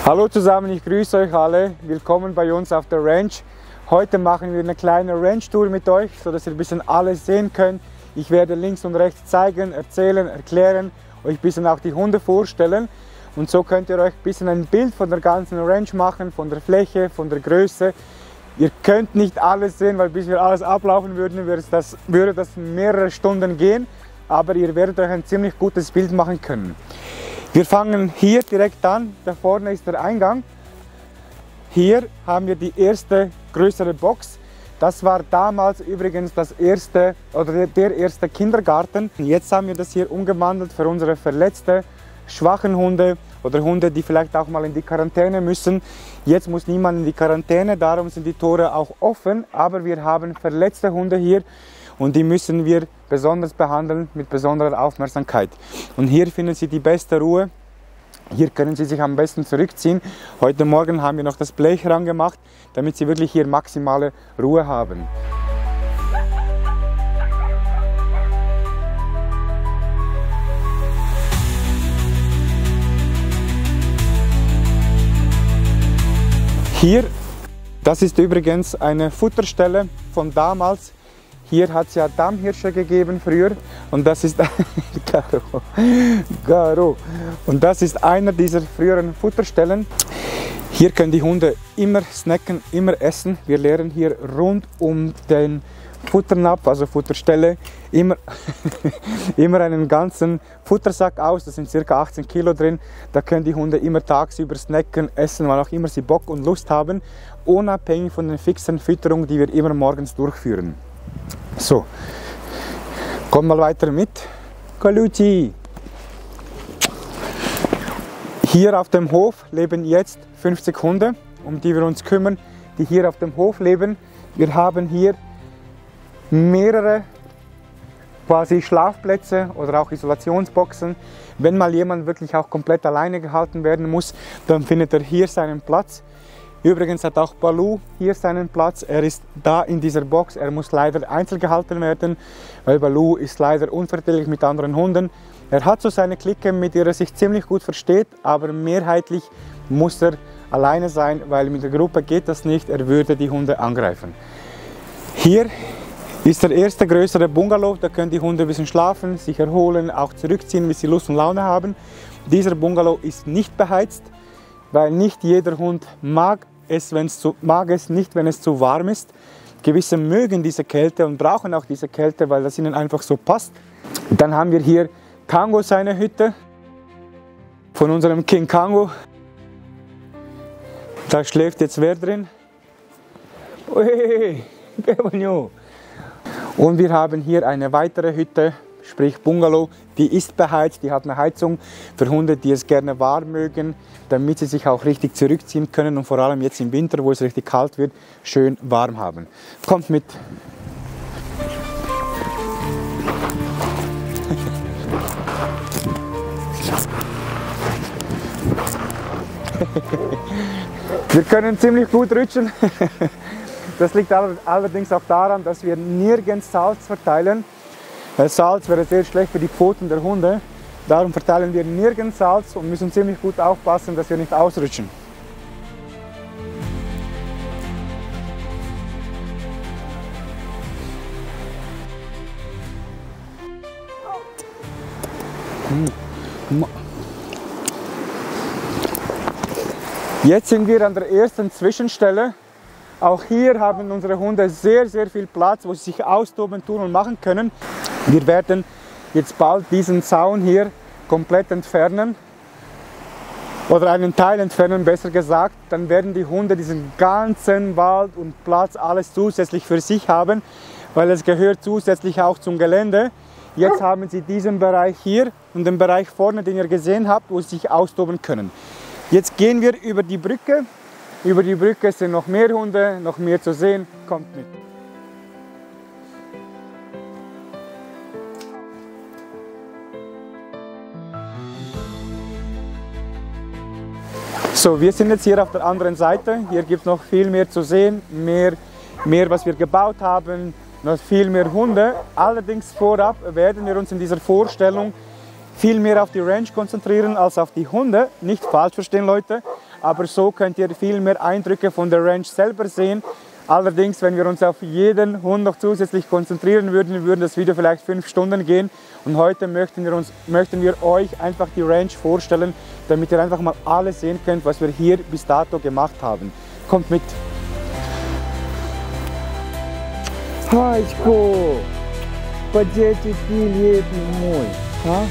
Hallo zusammen, ich grüße euch alle. Willkommen bei uns auf der Ranch. Heute machen wir eine kleine Ranch-Tour mit euch, sodass ihr ein bisschen alles sehen könnt. Ich werde links und rechts zeigen, erzählen, erklären, euch ein bisschen auch die Hunde vorstellen. Und so könnt ihr euch ein bisschen ein Bild von der ganzen Ranch machen, von der Fläche, von der Größe. Ihr könnt nicht alles sehen, weil bis wir alles ablaufen würden, würde das mehrere Stunden gehen. Aber ihr werdet euch ein ziemlich gutes Bild machen können. Wir fangen hier direkt an, da vorne ist der Eingang. Hier haben wir die erste größere Box. Das war damals übrigens der erste Kindergarten. Jetzt haben wir das hier umgewandelt für unsere verletzten, schwachen Hunde oder Hunde, die vielleicht auch mal in die Quarantäne müssen. Jetzt muss niemand in die Quarantäne, darum sind die Tore auch offen. Aber wir haben verletzte Hunde hier. Und die müssen wir besonders behandeln, mit besonderer Aufmerksamkeit. Und hier finden Sie die beste Ruhe. Hier können Sie sich am besten zurückziehen. Heute Morgen haben wir noch das Blech rangemacht, damit Sie wirklich hier maximale Ruhe haben. Hier, das ist übrigens eine Futterstelle von damals. Hier hat es ja Dammhirsche gegeben früher und das ist Garo. Und das ist einer dieser früheren Futterstellen. Hier können die Hunde immer snacken, immer essen. Wir leeren hier rund um den Futternapf, also Futterstelle, immer einen ganzen Futtersack aus. Da sind ca. 18 Kilo drin. Da können die Hunde immer tagsüber snacken, essen, wann auch immer sie Bock und Lust haben, unabhängig von den fixen Fütterungen, die wir immer morgens durchführen. So, komm mal weiter mit. Kaluzi. Hier auf dem Hof leben jetzt 50 Hunde, um die wir uns kümmern, die hier auf dem Hof leben. Wir haben hier mehrere quasi Schlafplätze oder auch Isolationsboxen. Wenn mal jemand wirklich auch komplett alleine gehalten werden muss, dann findet er hier seinen Platz. Übrigens hat auch Baloo hier seinen Platz. Er ist da in dieser Box. Er muss leider einzeln gehalten werden, weil Baloo ist leider unverträglich mit anderen Hunden. Er hat so seine Clique, mit der er sich ziemlich gut versteht, aber mehrheitlich muss er alleine sein, weil mit der Gruppe geht das nicht. Er würde die Hunde angreifen. Hier ist der erste größere Bungalow. Da können die Hunde ein bisschen schlafen, sich erholen, auch zurückziehen, bis sie Lust und Laune haben. Dieser Bungalow ist nicht beheizt, weil nicht jeder Hund mag es nicht, wenn es zu warm ist. Gewisse mögen diese Kälte und brauchen auch diese Kälte, weil das ihnen einfach so passt. Dann haben wir hier Kango seine Hütte von unserem King Kango. Da schläft jetzt wer drin? Und wir haben hier eine weitere Hütte, sprich Bungalow, die ist beheizt, die hat eine Heizung für Hunde, die es gerne warm mögen, damit sie sich auch richtig zurückziehen können und vor allem jetzt im Winter, wo es richtig kalt wird, schön warm haben. Kommt mit! Wir können ziemlich gut rutschen. Das liegt allerdings auch daran, dass wir nirgends Salz verteilen. Salz wäre sehr schlecht für die Pfoten der Hunde. Darum verteilen wir nirgends Salz und müssen ziemlich gut aufpassen, dass wir nicht ausrutschen. Jetzt sind wir an der ersten Zwischenstelle. Auch hier haben unsere Hunde sehr, sehr viel Platz, wo sie sich austoben, tun und machen können. Wir werden jetzt bald diesen Zaun hier komplett entfernen. Oder einen Teil entfernen, besser gesagt. Dann werden die Hunde diesen ganzen Wald und Platz alles zusätzlich für sich haben, weil es gehört zusätzlich auch zum Gelände. Jetzt haben sie diesen Bereich hier und den Bereich vorne, den ihr gesehen habt, wo sie sich austoben können. Jetzt gehen wir über die Brücke. Über die Brücke sind noch mehr Hunde, noch mehr zu sehen. Kommt mit. So, wir sind jetzt hier auf der anderen Seite. Hier gibt es noch viel mehr zu sehen, mehr was wir gebaut haben, noch viel mehr Hunde. Allerdings vorab werden wir uns in dieser Vorstellung viel mehr auf die Ranch konzentrieren als auf die Hunde. Nicht falsch verstehen, Leute, aber so könnt ihr viel mehr Eindrücke von der Ranch selber sehen. Allerdings, wenn wir uns auf jeden Hund noch zusätzlich konzentrieren würden, würde das Video vielleicht 5 Stunden gehen. Und heute möchten wir euch einfach die Ranch vorstellen, damit ihr einfach mal alles sehen könnt, was wir hier bis dato gemacht haben. Kommt mit! Hachko, поджечь пилет мой, а?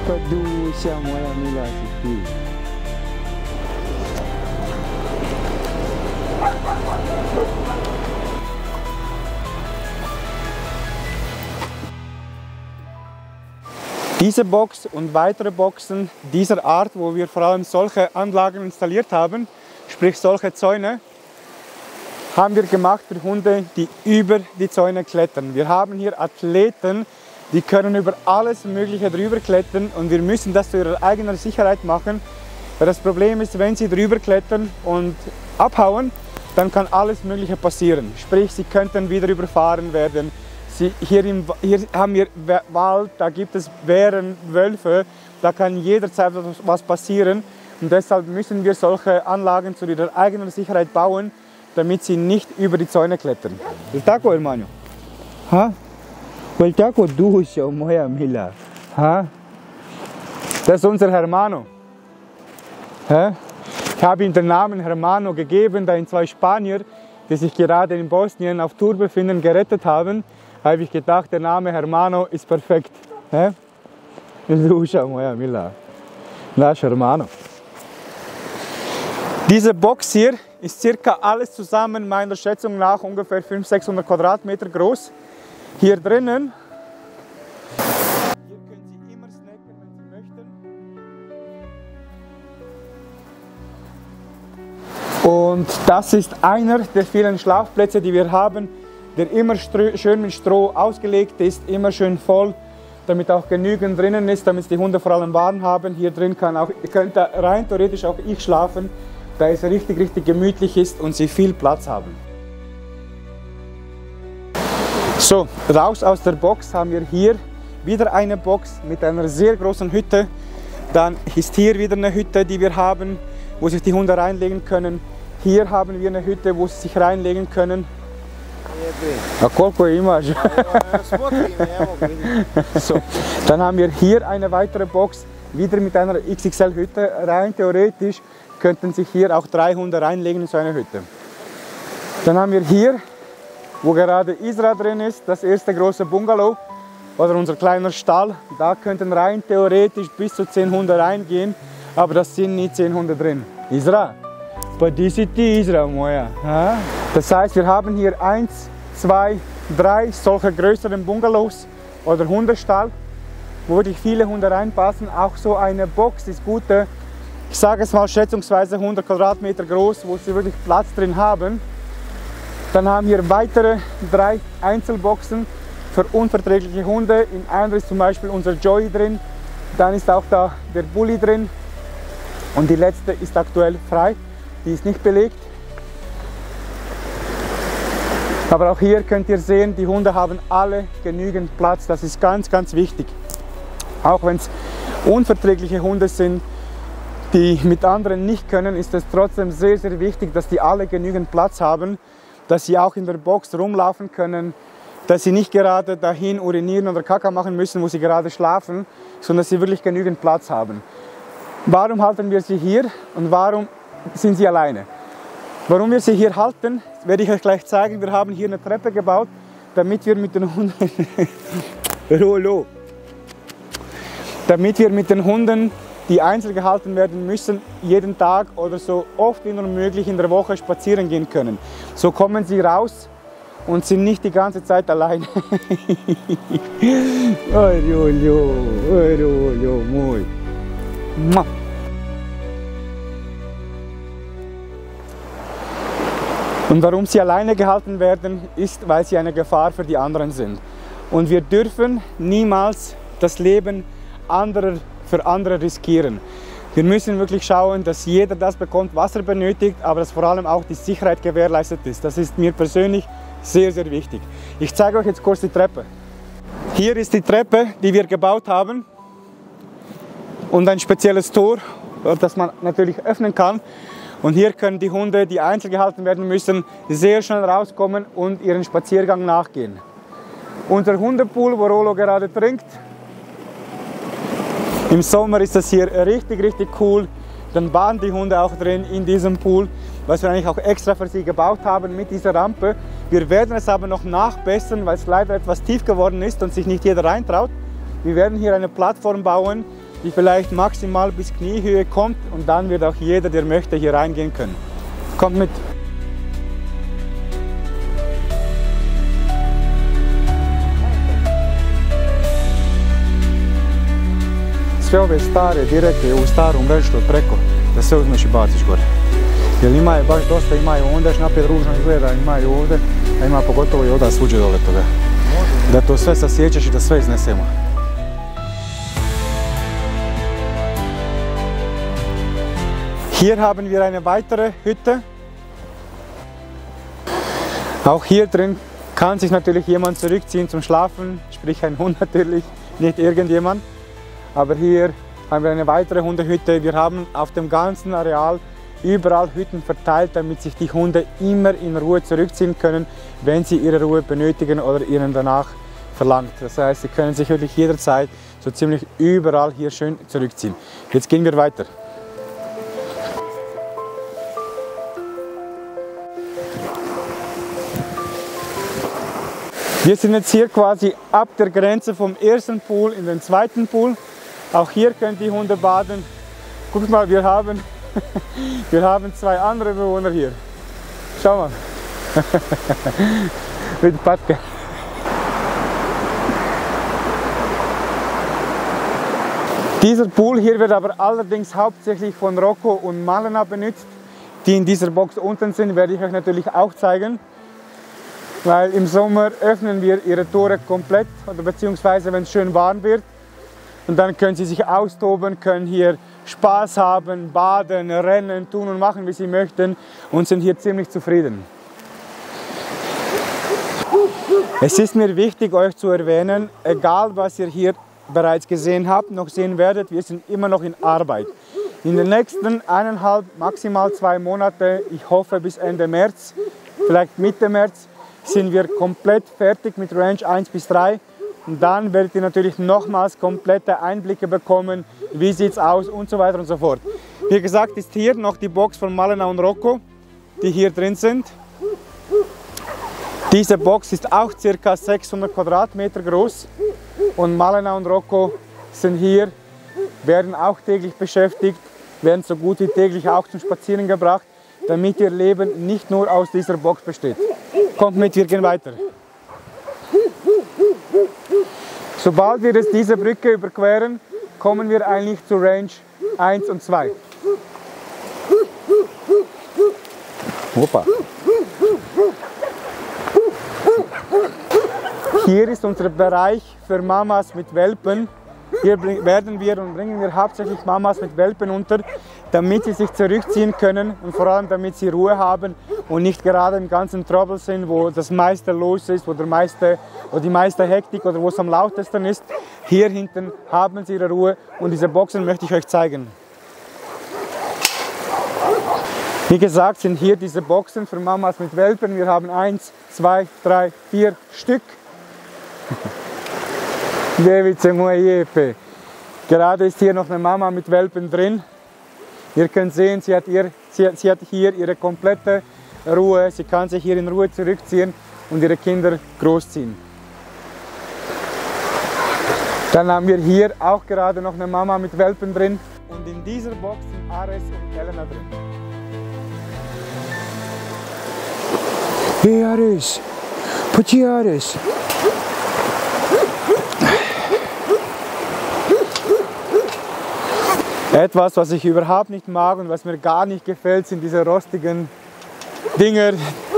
Подуся моя мила теперь. Diese Box und weitere Boxen dieser Art, wo wir vor allem solche Anlagen installiert haben, sprich solche Zäune, haben wir gemacht für Hunde, die über die Zäune klettern. Wir haben hier Athleten, die können über alles Mögliche drüber klettern und wir müssen das zu ihrer eigenen Sicherheit machen. Weil das Problem ist, wenn sie drüber klettern und abhauen, dann kann alles Mögliche passieren. Sprich, sie könnten wieder überfahren werden. Hier haben wir Wald, da gibt es Bären, Wölfe, da kann jederzeit was passieren. Und deshalb müssen wir solche Anlagen zu ihrer eigenen Sicherheit bauen, damit sie nicht über die Zäune klettern. Taco, hermano. Ha? El taco dulce, moja mila. Ha? Das ist unser Hermano. Ha? Ich habe ihm den Namen Hermano gegeben, da ihn 2 Spanier, die sich gerade in Bosnien auf Tour befinden, gerettet haben. Habe ich gedacht, der Name Hermano ist perfekt. Lucia, moja mila. Das ist Hermano. Diese Box hier ist circa alles zusammen meiner Schätzung nach ungefähr 500-600 Quadratmeter groß. Hier drinnen, hier können Sie immer snacken, wenn Sie möchten. Und das ist einer der vielen Schlafplätze, die wir haben, der immer schön mit Stroh ausgelegt ist, immer schön voll, damit auch genügend drinnen ist, damit die Hunde vor allem warm haben. Hier drin könnte rein theoretisch auch ich schlafen, da es richtig gemütlich ist und sie viel Platz haben. So, raus aus der Box haben wir hier wieder eine Box mit einer sehr großen Hütte. Dann ist hier wieder eine Hütte, die wir haben, wo sich die Hunde reinlegen können. Hier haben wir eine Hütte, wo sie sich reinlegen können. So, dann haben wir hier eine weitere Box, wieder mit einer XXL-Hütte. Rein theoretisch könnten sich hier auch 3 Hunde reinlegen in so eine Hütte. Dann haben wir hier, wo gerade Isra drin ist, das erste große Bungalow oder unser kleiner Stall. Da könnten rein theoretisch bis zu 10 Hunde reingehen, aber das sind nie 10 Hunde drin. Isra, Isra moja. Das heißt, wir haben hier 1, 2, 3 solche größeren Bungalows oder Hundestall, wo wirklich viele Hunde reinpassen. Auch so eine Box ist gute, ich sage es mal schätzungsweise 100 Quadratmeter groß, wo sie wirklich Platz drin haben. Dann haben wir weitere 3 Einzelboxen für unverträgliche Hunde. In einer ist zum Beispiel unser Joey drin, dann ist auch da der Bully drin und die letzte ist aktuell frei, die ist nicht belegt. Aber auch hier könnt ihr sehen, die Hunde haben alle genügend Platz, das ist ganz wichtig. Auch wenn es unverträgliche Hunde sind, die mit anderen nicht können, ist es trotzdem sehr wichtig, dass die alle genügend Platz haben, dass sie auch in der Box rumlaufen können, dass sie nicht gerade dahin urinieren oder Kaka machen müssen, wo sie gerade schlafen, sondern dass sie wirklich genügend Platz haben. Warum halten wir sie hier und warum sind sie alleine? Warum wir sie hier halten, werde ich euch gleich zeigen. Wir haben hier eine Treppe gebaut, damit wir mit den Hunden damit wir mit den Hunden, die einzeln gehalten werden müssen, jeden Tag oder so oft wie nur möglich in der Woche spazieren gehen können. So kommen sie raus und sind nicht die ganze Zeit allein. Und warum sie alleine gehalten werden, ist, weil sie eine Gefahr für die anderen sind. Und wir dürfen niemals das Leben anderer für andere riskieren. Wir müssen wirklich schauen, dass jeder das bekommt, was er benötigt, aber dass vor allem auch die Sicherheit gewährleistet ist. Das ist mir persönlich sehr, sehr wichtig. Ich zeige euch jetzt kurz die Treppe. Hier ist die Treppe, die wir gebaut haben, und ein spezielles Tor, das man natürlich öffnen kann. Und hier können die Hunde, die einzeln gehalten werden müssen, sehr schnell rauskommen und ihren Spaziergang nachgehen. Unser Hundepool, wo Rolo gerade trinkt. Im Sommer ist das hier richtig, richtig cool. Dann baden die Hunde auch drin in diesem Pool, was wir eigentlich auch extra für sie gebaut haben mit dieser Rampe. Wir werden es aber noch nachbessern, weil es leider etwas tief geworden ist und sich nicht jeder reintraut. Wir werden hier eine Plattform bauen, die vielleicht maximal bis Kniehöhe kommt, und dann wird auch jeder, der möchte, hier reingehen können. Kommt mit! Sve ove stare direktne u starom rešitu preko, da se uzmeš i baciš gore. Jer ima je baš dosta, imaju onda još naprijed ružno izgleda, imaju ovdje, a ima pogotovo i ovdje svuđe dole toga. Da to sve sasjećeš i da sve iznesemo. Hier haben wir eine weitere Hütte. Auch hier drin kann sich natürlich jemand zurückziehen zum Schlafen, sprich ein Hund natürlich, nicht irgendjemand. Aber hier haben wir eine weitere Hundehütte. Wir haben auf dem ganzen Areal überall Hütten verteilt, damit sich die Hunde immer in Ruhe zurückziehen können, wenn sie ihre Ruhe benötigen oder ihnen danach verlangt. Das heißt, sie können sich wirklich jederzeit so ziemlich überall hier schön zurückziehen. Jetzt gehen wir weiter. Wir sind jetzt hier quasi ab der Grenze vom ersten Pool in den zweiten Pool. Auch hier können die Hunde baden. Guck mal, wir haben zwei andere Bewohner hier. Schau mal. Mit Patke. Dieser Pool hier wird aber allerdings hauptsächlich von Rocco und Malena benutzt. Die in dieser Box unten sind, werde ich euch natürlich auch zeigen. Weil im Sommer öffnen wir ihre Tore komplett, oder beziehungsweise wenn es schön warm wird. Und dann können sie sich austoben, können hier Spaß haben, baden, rennen, tun und machen, wie sie möchten, und sind hier ziemlich zufrieden. Es ist mir wichtig, euch zu erwähnen, egal was ihr hier bereits gesehen habt, noch sehen werdet, wir sind immer noch in Arbeit. In den nächsten 1,5, maximal 2 Monate, ich hoffe bis Ende März, vielleicht Mitte März, sind wir komplett fertig mit Ranch 1 bis 3. Und dann werdet ihr natürlich nochmals komplette Einblicke bekommen, wie sieht es aus und so weiter und so fort. Wie gesagt, ist hier noch die Box von Malena und Rocco, die hier drin sind. Diese Box ist auch ca. 600 Quadratmeter groß und Malena und Rocco sind hier, werden auch täglich beschäftigt, werden so gut wie täglich auch zum Spazieren gebracht, damit ihr Leben nicht nur aus dieser Box besteht. Kommt mit, wir gehen weiter. Sobald wir jetzt diese Brücke überqueren, kommen wir eigentlich zu Range 1 und 2. Opa. Hier ist unser Bereich für Mamas mit Welpen. Hier werden wir und bringen wir hauptsächlich Mamas mit Welpen unter, damit sie sich zurückziehen können und vor allem damit sie Ruhe haben und nicht gerade im ganzen Trouble sind, wo das meiste los ist, wo die meiste Hektik oder wo es am lautesten ist. Hier hinten haben sie ihre Ruhe und diese Boxen möchte ich euch zeigen. Wie gesagt, sind hier diese Boxen für Mamas mit Welpen. Wir haben 1, 2, 3, 4 Stück. Gerade ist hier noch eine Mama mit Welpen drin. Ihr könnt sehen, sie hat hier ihre komplette Ruhe. Sie kann sich hier in Ruhe zurückziehen und ihre Kinder großziehen. Dann haben wir hier auch gerade noch eine Mama mit Welpen drin. Und in dieser Box sind Ares und Elena drin. Hey Ares, Putti Ares. Etwas, was ich überhaupt nicht mag und was mir gar nicht gefällt, sind diese rostigen Dinger.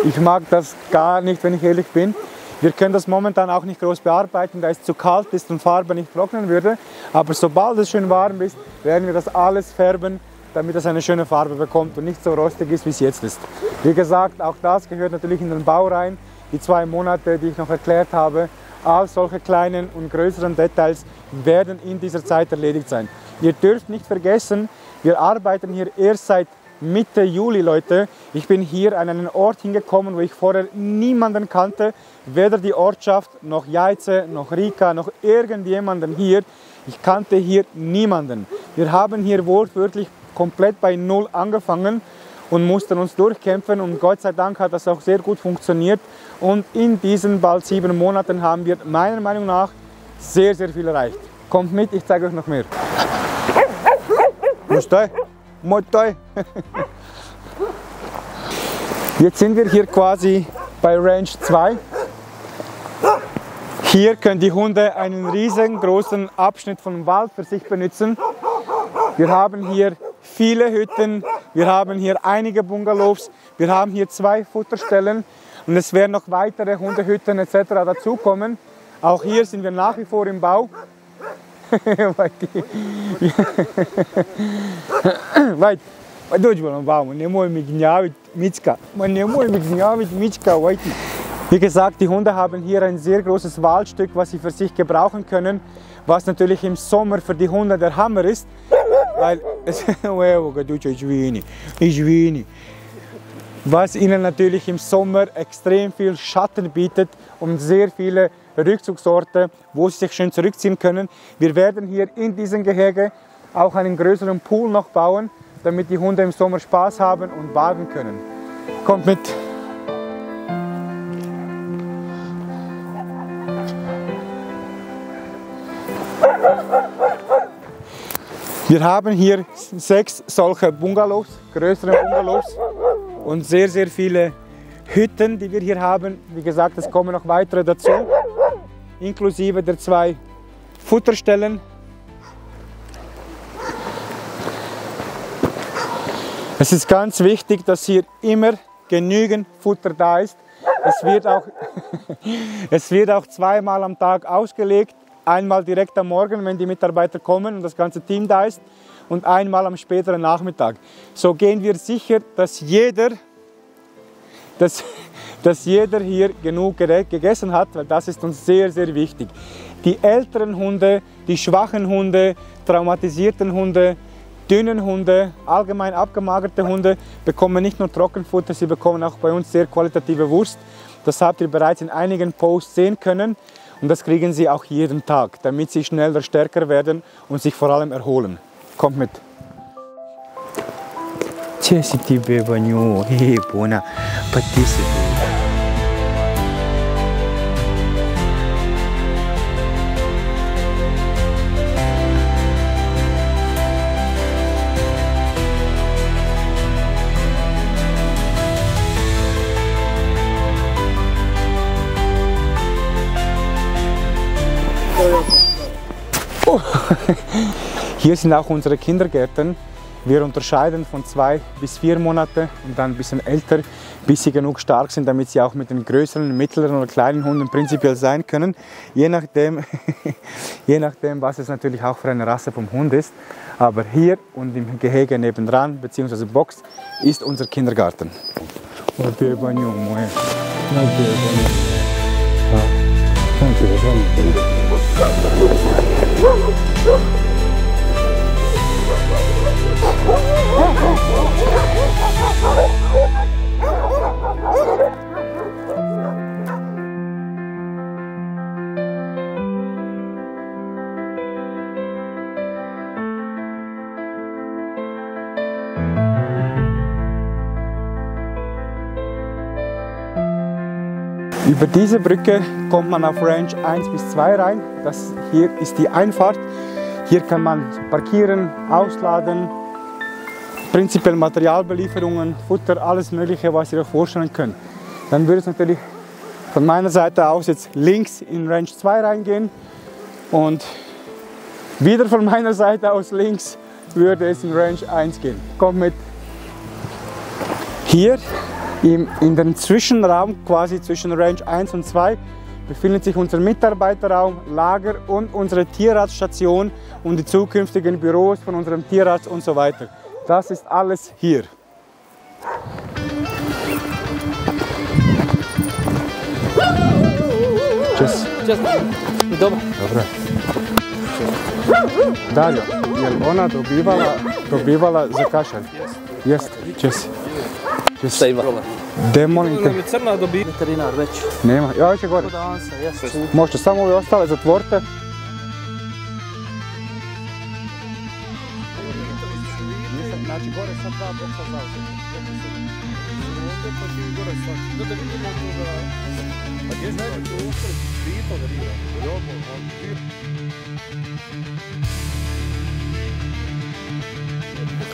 Ich mag das gar nicht, wenn ich ehrlich bin. Wir können das momentan auch nicht groß bearbeiten, da es zu kalt ist und Farbe nicht trocknen würde. Aber sobald es schön warm ist, werden wir das alles färben, damit es eine schöne Farbe bekommt und nicht so rostig ist, wie es jetzt ist. Wie gesagt, auch das gehört natürlich in den Bau rein. Die 2 Monate, die ich noch erklärt habe, all solche kleinen und größeren Details werden in dieser Zeit erledigt sein. Ihr dürft nicht vergessen, wir arbeiten hier erst seit Mitte Juli, Leute. Ich bin hier an einen Ort hingekommen, wo ich vorher niemanden kannte, weder die Ortschaft, noch Jaize, noch Rika, noch irgendjemanden hier. Ich kannte hier niemanden. Wir haben hier wortwörtlich komplett bei Null angefangen und mussten uns durchkämpfen und Gott sei Dank hat das auch sehr gut funktioniert und in diesen bald 7 Monaten haben wir meiner Meinung nach sehr, sehr viel erreicht. Kommt mit, ich zeige euch noch mehr. Jetzt sind wir hier quasi bei Ranch 2. Hier können die Hunde einen riesengroßen Abschnitt vom Wald für sich benutzen. Wir haben hier viele Hütten, wir haben hier einige Bungalows, wir haben hier 2 Futterstellen und es werden noch weitere Hundehütten etc. dazukommen. Auch hier sind wir nach wie vor im Bau. Wie gesagt, die Hunde haben hier ein sehr großes Waldstück, was sie für sich gebrauchen können, was natürlich im Sommer für die Hunde der Hammer ist, weil was ihnen natürlich im Sommer extrem viel Schatten bietet und sehr viele Rückzugsorte, wo sie sich schön zurückziehen können. Wir werden hier in diesem Gehege auch einen größeren Pool noch bauen, damit die Hunde im Sommer Spaß haben und baden können. Kommt mit! Wir haben hier 6 solche Bungalows, größere Bungalows und sehr, sehr viele Hütten, die wir hier haben. Wie gesagt, es kommen noch weitere dazu, inklusive der 2 Futterstellen. Es ist ganz wichtig, dass hier immer genügend Futter da ist. Es wird auch 2-mal am Tag ausgelegt. Einmal direkt am Morgen, wenn die Mitarbeiter kommen und das ganze Team da ist, und einmal am späteren Nachmittag. So gehen wir sicher, dass jeder hier genug gegessen hat, weil das ist uns sehr, sehr wichtig. Die älteren Hunde, die schwachen Hunde, traumatisierten Hunde, dünnen Hunde, allgemein abgemagerte Hunde bekommen nicht nur Trockenfutter, sie bekommen auch bei uns sehr qualitative Wurst. Das habt ihr bereits in einigen Posts sehen können. Und das kriegen sie auch jeden Tag, damit sie schneller stärker werden und sich vor allem erholen. Kommt mit! Oh. Hier sind auch unsere Kindergärten. Wir unterscheiden von 2 bis 4 Monate und dann ein bisschen älter, bis sie genug stark sind, damit sie auch mit den größeren, mittleren oder kleinen Hunden prinzipiell sein können. Je nachdem, was es natürlich auch für eine Rasse vom Hund ist. Aber hier und im Gehege nebendran, bzw. Box, ist unser Kindergarten. Über diese Brücke kommt man auf Ranch 1 bis 2 rein. Das hier ist die Einfahrt. Hier kann man parkieren, ausladen, prinzipiell Materialbelieferungen, Futter, alles Mögliche, was ihr euch vorstellen könnt. Dann würde es natürlich von meiner Seite aus jetzt links in Ranch 2 reingehen und wieder von meiner Seite aus links würde es in Ranch 1 gehen. Kommt mit! Hier in den Zwischenraum, quasi zwischen Ranch 1 und 2, befindet sich unser Mitarbeiterraum, Lager und unsere Tierarztstation und die zukünftigen Büros von unserem Tierarzt und so weiter. Das ist alles hier. Tschüss. Tschüss. Dobro. Dobro. Dario, jel ona dobivala za kašalj? Jeste. Čes. Šta ima? De, molim te. Crna dobi veterinar već. Nema, ja hoće gore. Možete samo ove ostale zatvorite. Znači gore sad dva boksa zauzeti. Ovdje pa će i gore sad. Da vidimo toga. A gdje znači to uspred svito da rira?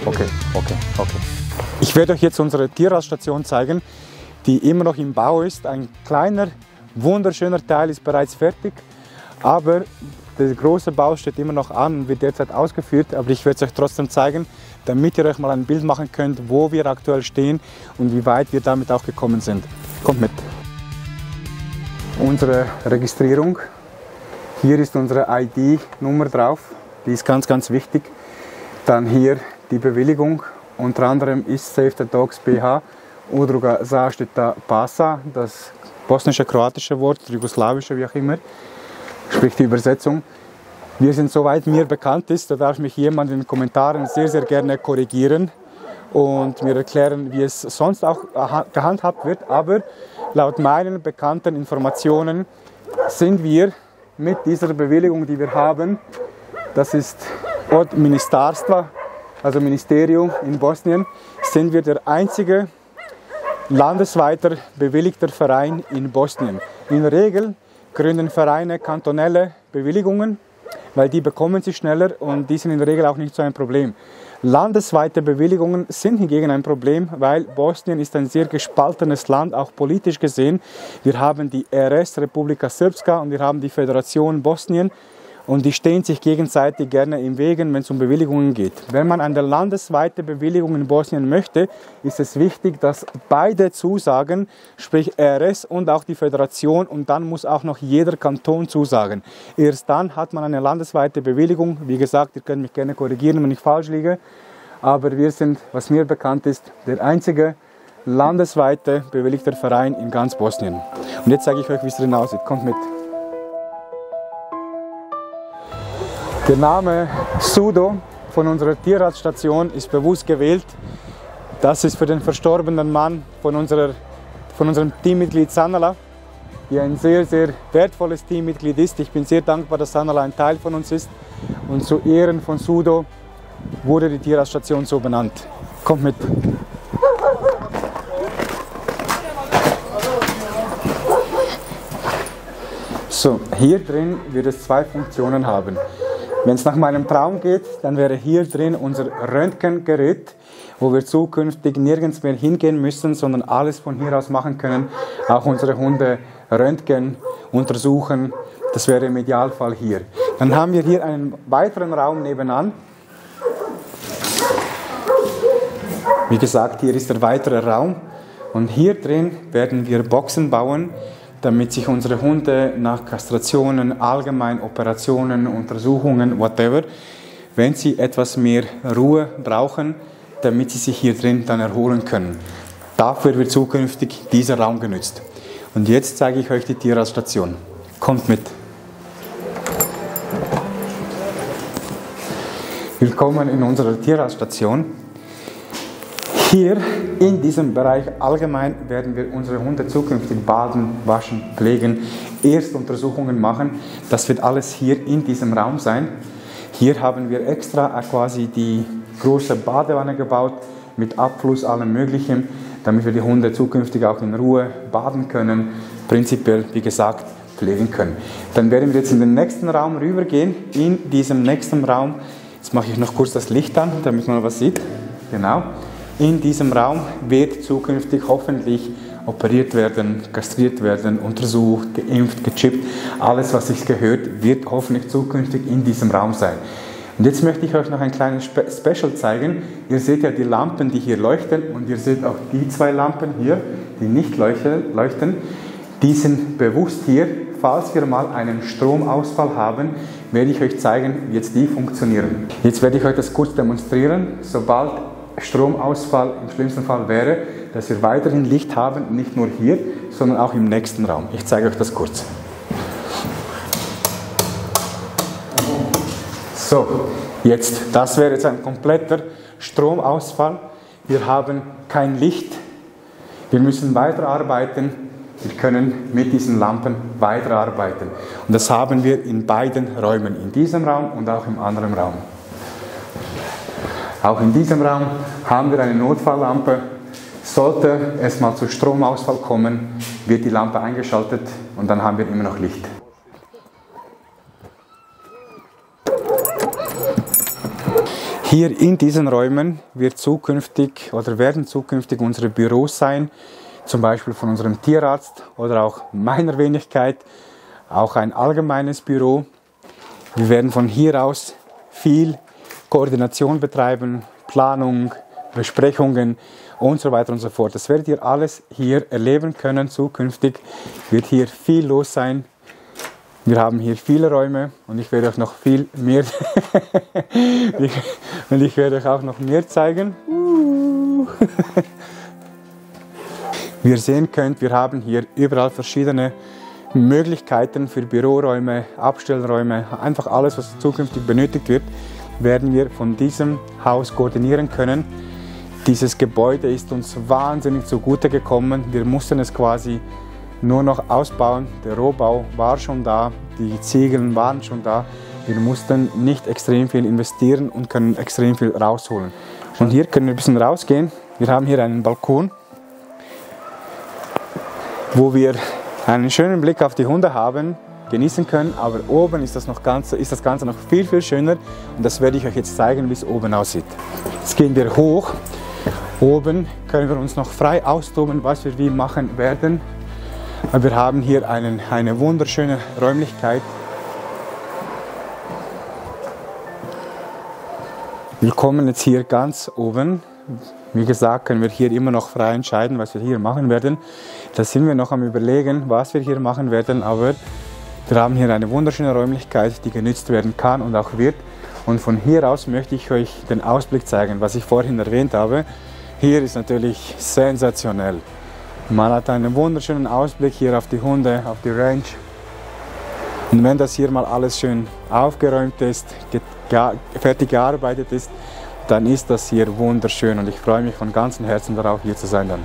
Okay. Ich werde euch jetzt unsere Tierarztstation zeigen, die immer noch im Bau ist. Ein kleiner, wunderschöner Teil ist bereits fertig, aber der große Bau steht immer noch an und wird derzeit ausgeführt. Aber ich werde es euch trotzdem zeigen, damit ihr euch mal ein Bild machen könnt, wo wir aktuell stehen und wie weit wir damit auch gekommen sind. Kommt mit! Unsere Registrierung. Hier ist unsere ID-Nummer drauf, die ist ganz, ganz wichtig. Dann hier die Bewilligung, unter anderem ist Save the Dogs BH, Udruga Zaštita Pasa, das bosnische-kroatische Wort, jugoslawische, wie auch immer, sprich die Übersetzung. Wir sind, soweit mir bekannt ist, da darf mich jemand in den Kommentaren sehr, sehr gerne korrigieren und mir erklären, wie es sonst auch gehandhabt wird, aber laut meinen bekannten Informationen sind wir mit dieser Bewilligung, die wir haben, das ist Od Ministarstva, also Ministerium in Bosnien, sind wir der einzige landesweiter bewilligter Verein in Bosnien. In der Regel gründen Vereine kantonelle Bewilligungen, weil die bekommen sie schneller und die sind in der Regel auch nicht so ein Problem. Landesweite Bewilligungen sind hingegen ein Problem, weil Bosnien ist ein sehr gespaltenes Land, auch politisch gesehen. Wir haben die RS, Republika Srpska, und wir haben die Föderation Bosnien. Und die stehen sich gegenseitig gerne im Wege, wenn es um Bewilligungen geht. Wenn man eine landesweite Bewilligung in Bosnien möchte, ist es wichtig, dass beide zusagen, sprich RS und auch die Föderation, und dann muss auch noch jeder Kanton zusagen. Erst dann hat man eine landesweite Bewilligung. Wie gesagt, ihr könnt mich gerne korrigieren, wenn ich falsch liege, aber wir sind, was mir bekannt ist, der einzige landesweite bewilligte Verein in ganz Bosnien. Und jetzt zeige ich euch, wie es drin aussieht. Kommt mit! Der Name Sudo von unserer Tierarztstation ist bewusst gewählt. Das ist für den verstorbenen Mann von unserem Teammitglied Sanala, die ein sehr, sehr wertvolles Teammitglied ist. Ich bin sehr dankbar, dass Sanala ein Teil von uns ist. Und zu Ehren von Sudo wurde die Tierarztstation so benannt. Kommt mit! So, hier drin wird es zwei Funktionen haben. Wenn es nach meinem Traum geht, dann wäre hier drin unser Röntgengerät, wo wir zukünftig nirgends mehr hingehen müssen, sondern alles von hier aus machen können. Auch unsere Hunde Röntgen untersuchen. Das wäre im Idealfall hier. Dann haben wir hier einen weiteren Raum nebenan. Wie gesagt, hier ist der weitere Raum. Und hier drin werden wir Boxen bauen, damit sich unsere Hunde nach Kastrationen, allgemein Operationen, Untersuchungen, whatever, wenn sie etwas mehr Ruhe brauchen, damit sie sich hier drin dann erholen können. Dafür wird zukünftig dieser Raum genutzt. Und jetzt zeige ich euch die Tierarztstation. Kommt mit! Willkommen in unserer Tierarztstation. Hier in diesem Bereich allgemein werden wir unsere Hunde zukünftig baden, waschen, pflegen, Erstuntersuchungen machen. Das wird alles hier in diesem Raum sein. Hier haben wir extra quasi die große Badewanne gebaut mit Abfluss, allem Möglichen, damit wir die Hunde zukünftig auch in Ruhe baden können, prinzipiell, wie gesagt, pflegen können. Dann werden wir jetzt in den nächsten Raum rübergehen. In diesem nächsten Raum, jetzt mache ich noch kurz das Licht an, damit man was sieht. Genau. In diesem Raum wird zukünftig hoffentlich operiert werden, kastriert werden, untersucht, geimpft, gechippt. Alles, was sich gehört, wird hoffentlich zukünftig in diesem Raum sein. Und jetzt möchte ich euch noch ein kleines Special zeigen. Ihr seht ja die Lampen, die hier leuchten, und ihr seht auch die zwei Lampen hier, die nicht leuchten. Die sind bewusst hier falls wir mal einen Stromausfall haben, werde ich euch zeigen, wie jetzt die funktionieren. Jetzt werde ich euch das kurz demonstrieren. Sobald Stromausfall im schlimmsten Fall wäre, dass wir weiterhin Licht haben, nicht nur hier, sondern auch im nächsten Raum. Ich zeige euch das kurz. So, jetzt, das wäre jetzt ein kompletter Stromausfall. Wir haben kein Licht. Wir müssen weiterarbeiten. Wir können mit diesen Lampen weiterarbeiten. Und das haben wir in beiden Räumen, in diesem Raum und auch im anderen Raum. Auch in diesem Raum haben wir eine Notfalllampe. Sollte es mal zu Stromausfall kommen, wird die Lampe eingeschaltet und dann haben wir immer noch Licht. Hier in diesen Räumen werden zukünftig unsere Büros sein, zum Beispiel von unserem Tierarzt oder auch meiner Wenigkeit, auch ein allgemeines Büro. Wir werden von hier aus viel Koordination betreiben, Planung, Besprechungen und so weiter und so fort. Das werdet ihr alles hier erleben können. Zukünftig wird hier viel los sein. Wir haben hier viele Räume und ich werde euch noch viel mehr und ich werde euch auch noch mehr zeigen. Wie ihr sehen könnt, wir haben hier überall verschiedene Möglichkeiten für Büroräume, Abstellräume, einfach alles, was zukünftig benötigt wird, werden wir von diesem Haus koordinieren können. Dieses Gebäude ist uns wahnsinnig zugute gekommen. Wir mussten es quasi nur noch ausbauen. Der Rohbau war schon da, die Ziegeln waren schon da. Wir mussten nicht extrem viel investieren und können extrem viel rausholen. Und hier können wir ein bisschen rausgehen. Wir haben hier einen Balkon, wo wir einen schönen Blick auf die Hunde haben, genießen können. Aber oben ist das Ganze noch viel, viel schöner. Und das werde ich euch jetzt zeigen, wie es oben aussieht. Jetzt gehen wir hoch. Oben können wir uns noch frei austoben, was wir wie machen werden. Aber wir haben hier eine wunderschöne Räumlichkeit. Wir kommen jetzt hier ganz oben. Wie gesagt, können wir hier immer noch frei entscheiden, was wir hier machen werden. Da sind wir noch am Überlegen, was wir hier machen werden. Aber wir haben hier eine wunderschöne Räumlichkeit, die genutzt werden kann und auch wird. Und von hier aus möchte ich euch den Ausblick zeigen, was ich vorhin erwähnt habe. Hier ist natürlich sensationell. Man hat einen wunderschönen Ausblick hier auf die Hunde, auf die Ranch. Und wenn das hier mal alles schön aufgeräumt ist, fertig gearbeitet ist, dann ist das hier wunderschön. Und ich freue mich von ganzem Herzen darauf, hier zu sein dann.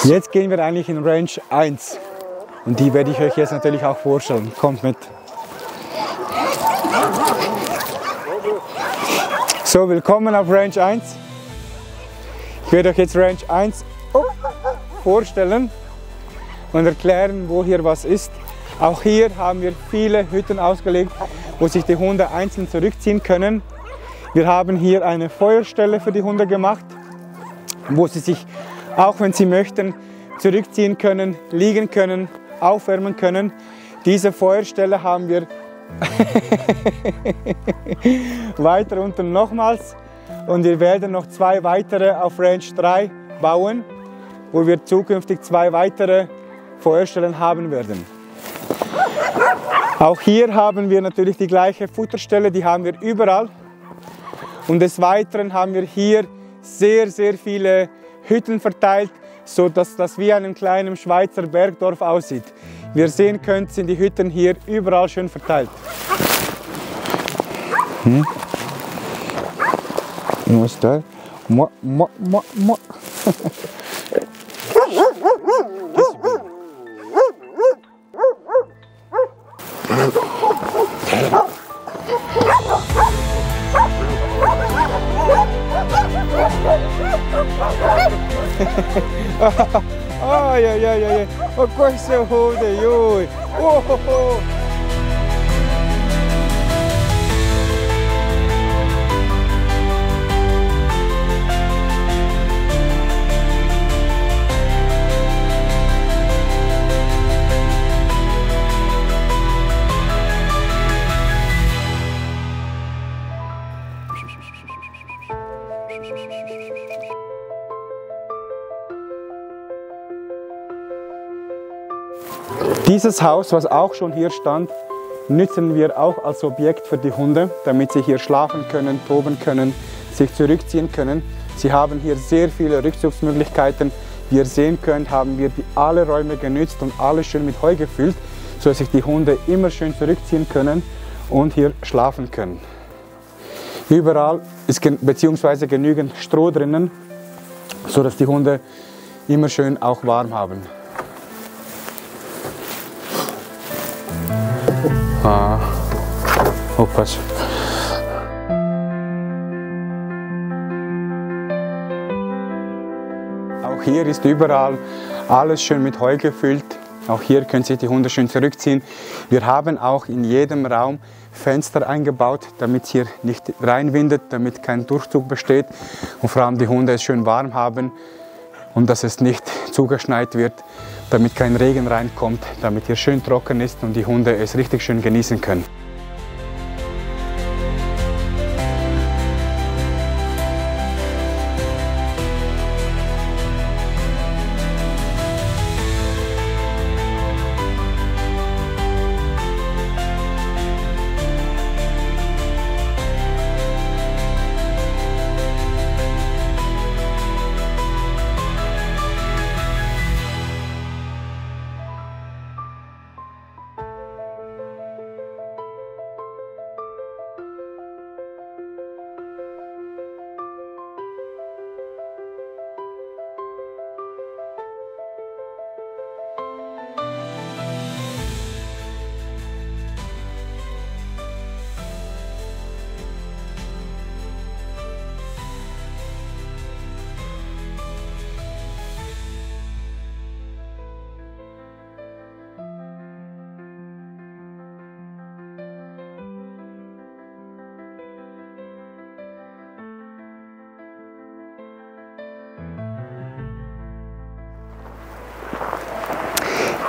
Jetzt gehen wir eigentlich in Ranch 1. Und die werde ich euch jetzt natürlich auch vorstellen. Kommt mit. So, willkommen auf Ranch 1. Ich werde euch jetzt Ranch 1 vorstellen und erklären, wo hier was ist. Auch hier haben wir viele Hütten ausgelegt, wo sich die Hunde einzeln zurückziehen können. Wir haben hier eine Feuerstelle für die Hunde gemacht, wo sie sich, auch wenn sie möchten, zurückziehen können, liegen können, aufwärmen können. Diese Feuerstelle haben wir weiter unten nochmals und wir werden noch 2 weitere auf Ranch 3 bauen, wo wir zukünftig 2 weitere Feuerstellen haben werden. Auch hier haben wir natürlich die gleiche Futterstelle, die haben wir überall. Und des Weiteren haben wir hier sehr, sehr viele Hütten verteilt, sodass das wie einem kleinen Schweizer Bergdorf aussieht. Wie ihr sehen könnt, sind die Hütten hier überall schön verteilt. Was ist das? Ai, ai, ai, ai. Oh, coisa rude, ui. Oh, oh, oh. Dieses Haus, was auch schon hier stand, nutzen wir auch als Objekt für die Hunde, damit sie hier schlafen können, toben können, sich zurückziehen können. Sie haben hier sehr viele Rückzugsmöglichkeiten. Wie ihr sehen könnt, haben wir alle Räume genützt und alles schön mit Heu gefüllt, sodass sich die Hunde immer schön zurückziehen können und hier schlafen können. Überall ist beziehungsweise genügend Stroh drinnen, sodass die Hunde immer schön auch warm haben. Aufpassen. Auch hier ist überall alles schön mit Heu gefüllt. Auch hier können sich die Hunde schön zurückziehen. Wir haben auch in jedem Raum Fenster eingebaut, damit es hier nicht reinwindet, damit kein Durchzug besteht und vor allem die Hunde es schön warm haben und dass es nicht zugeschneit wird, damit kein Regen reinkommt, damit hier schön trocken ist und die Hunde es richtig schön genießen können.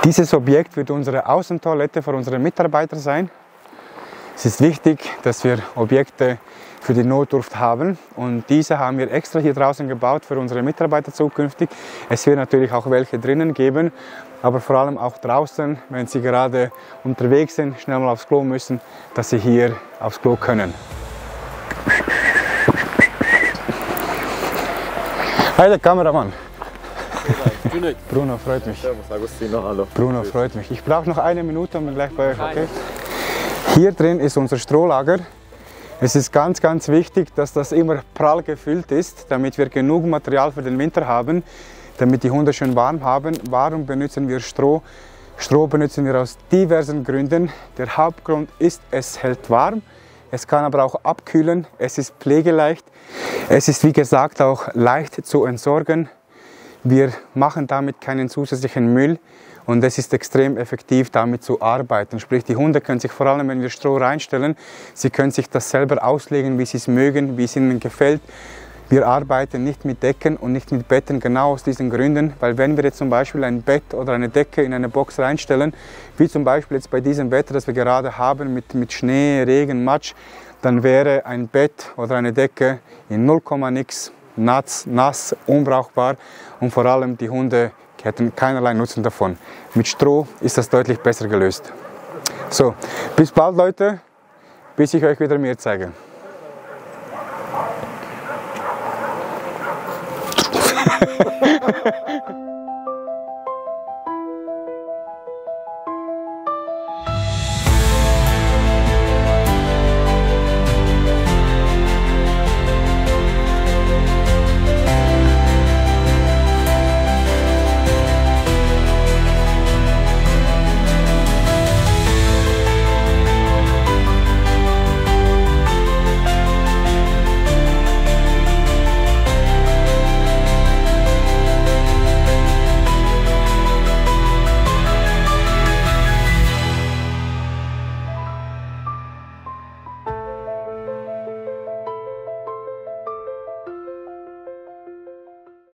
Dieses Objekt wird unsere Außentoilette für unsere Mitarbeiter sein. Es ist wichtig, dass wir Objekte für die Notdurft haben und diese haben wir extra hier draußen gebaut für unsere Mitarbeiter zukünftig. Es wird natürlich auch welche drinnen geben, aber vor allem auch draußen, wenn sie gerade unterwegs sind, schnell mal aufs Klo müssen, dass sie hier aufs Klo können. Hi, der Kameramann. Bruno, freut mich. Servus, Agostino, hallo. Bruno, freut mich. Ich brauche noch eine Minute und bin gleich bei euch, okay? Hier drin ist unser Strohlager. Es ist ganz, ganz wichtig, dass das immer prall gefüllt ist, damit wir genug Material für den Winter haben, damit die Hunde schön warm haben. Warum benutzen wir Stroh? Stroh benutzen wir aus diversen Gründen. Der Hauptgrund ist, es hält warm. Es kann aber auch abkühlen. Es ist pflegeleicht. Es ist, wie gesagt, auch leicht zu entsorgen. Wir machen damit keinen zusätzlichen Müll und es ist extrem effektiv, damit zu arbeiten. Sprich, die Hunde können sich vor allem, wenn wir Stroh reinstellen, sie können sich das selber auslegen, wie sie es mögen, wie es ihnen gefällt. Wir arbeiten nicht mit Decken und nicht mit Betten, genau aus diesen Gründen, weil wenn wir jetzt zum Beispiel ein Bett oder eine Decke in eine Box reinstellen, wie zum Beispiel jetzt bei diesem Wetter, das wir gerade haben, mit Schnee, Regen, Matsch, dann wäre ein Bett oder eine Decke in 0, nix nass, unbrauchbar und vor allem die Hunde hätten keinerlei Nutzen davon. Mit Stroh ist das deutlich besser gelöst. So, bis bald Leute, bis ich euch wieder mehr zeige.